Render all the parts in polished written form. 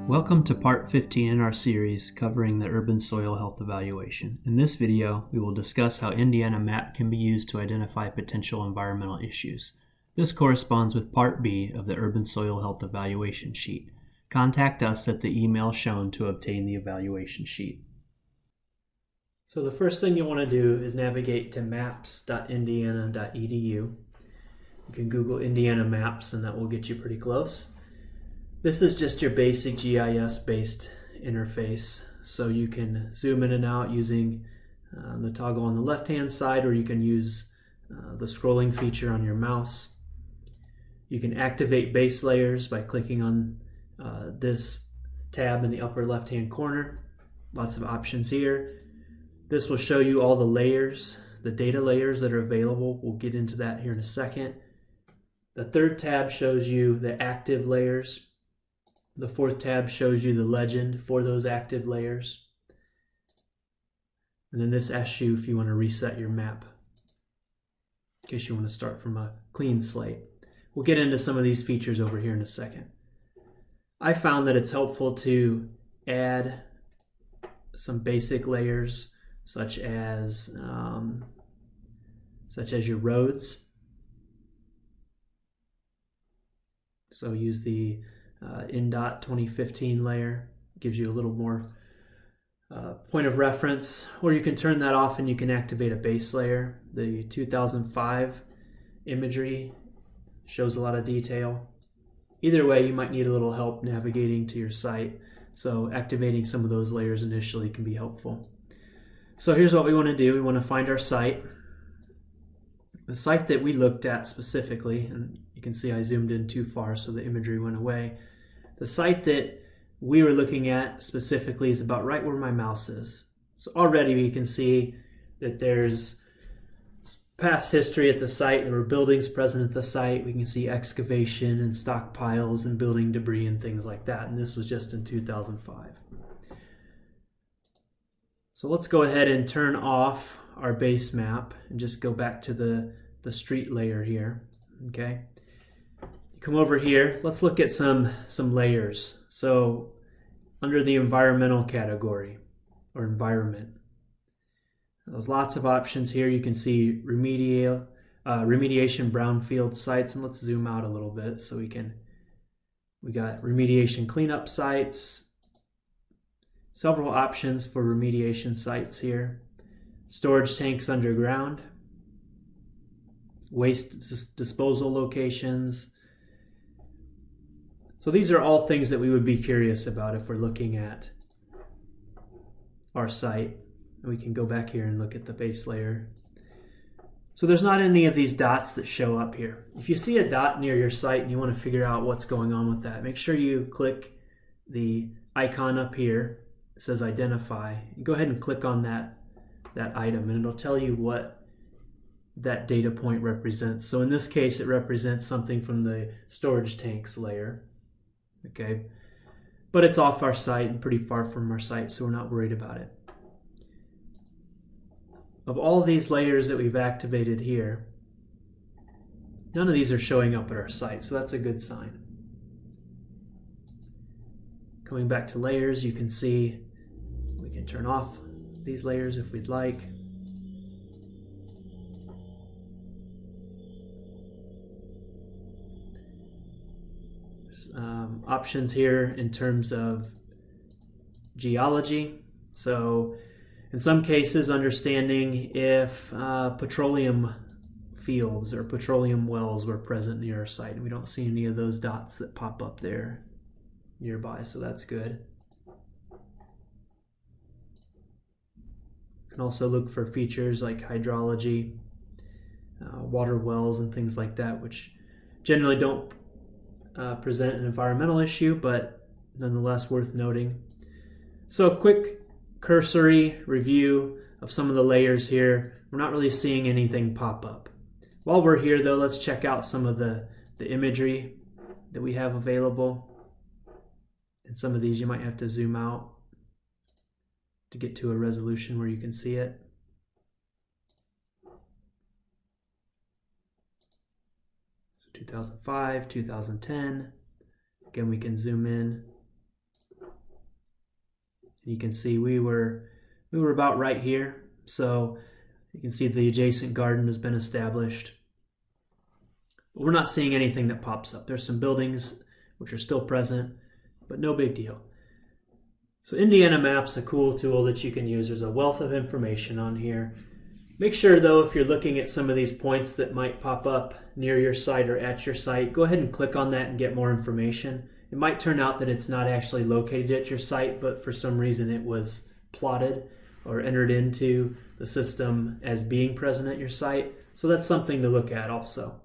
Welcome to part 15 in our series covering the urban soil health evaluation. In this video, we will discuss how IndianaMap can be used to identify potential environmental issues. This corresponds with part B of the urban soil health evaluation sheet. Contact us at the email shown to obtain the evaluation sheet. So the first thing you want to do is navigate to maps.indiana.edu. You can Google Indiana Maps and that will get you pretty close. This is just your basic GIS-based interface, so you can zoom in and out using the toggle on the left-hand side, or you can use the scrolling feature on your mouse. You can activate base layers by clicking on this tab in the upper left-hand corner. Lots of options here. This will show you all the layers, the data layers that are available. We'll get into that here in a second. The third tab shows you the active layers. The fourth tab shows you the legend for those active layers. And then this asks you if you want to reset your map, in case you want to start from a clean slate. We'll get into some of these features over here in a second. I found that it's helpful to add some basic layers, such as your roads. So use the InDOT 2015 layer. Gives you a little more point of reference, or you can turn that off and you can activate a base layer. The 2005 imagery shows a lot of detail. Either way, you might need a little help navigating to your site, so activating some of those layers initially can be helpful. So here's what we want to do. We want to find our site. The site that we looked at specifically, and you can see I zoomed in too far so the imagery went away. The site that we were looking at specifically is about right where my mouse is. So already we can see that there's past history at the site. There were buildings present at the site. We can see excavation and stockpiles and building debris and things like that. And this was just in 2005. So let's go ahead and turn off our base map and just go back to the street layer here. Okay. Come over here, let's look at some layers. So under the environmental category, or environment, there's lots of options here. You can see remediation brownfield sites, and let's zoom out a little bit so we got remediation cleanup sites, several options for remediation sites here, storage tanks underground, waste disposal locations. So these are all things that we would be curious about if we're looking at our site. We can go back here and look at the base layer. So there's not any of these dots that show up here. If you see a dot near your site and you want to figure out what's going on with that, make sure you click the icon up here. It says identify. Go ahead and click on that item and it'll tell you what that data point represents. So in this case, it represents something from the storage tanks layer. Okay, but it's off our site and pretty far from our site, so we're not worried about it. Of all these layers that we've activated here, none of these are showing up at our site, so that's a good sign. Coming back to layers, you can see we can turn off these layers if we'd like. Options here in terms of geology. So in some cases, understanding if petroleum fields or petroleum wells were present near our site. And we don't see any of those dots that pop up there nearby, so that's good. You can also look for features like hydrology, water wells and things like that, which generally don't present an environmental issue, but nonetheless worth noting. So a quick cursory review of some of the layers here. We're not really seeing anything pop up. While we're here though, let's check out some of the imagery that we have available. And some of these you might have to zoom out to get to a resolution where you can see it. So 2005, 2010. Again, we can zoom in. You can see we were about right here. So you can see the adjacent garden has been established. But we're not seeing anything that pops up. There's some buildings which are still present, but no big deal. So IndianaMap's a cool tool that you can use. There's a wealth of information on here. Make sure though, if you're looking at some of these points that might pop up near your site or at your site, go ahead and click on that and get more information. It might turn out that it's not actually located at your site, but for some reason it was plotted or entered into the system as being present at your site. So that's something to look at also.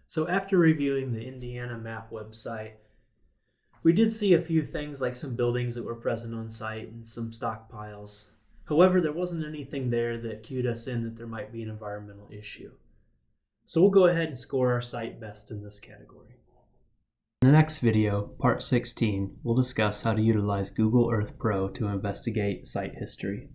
So after reviewing the IndianaMap website, we did see a few things like some buildings that were present on site and some stockpiles. However, there wasn't anything there that cued us in that there might be an environmental issue. So we'll go ahead and score our site best in this category. In the next video, part 16, we'll discuss how to utilize Google Earth Pro to investigate site history.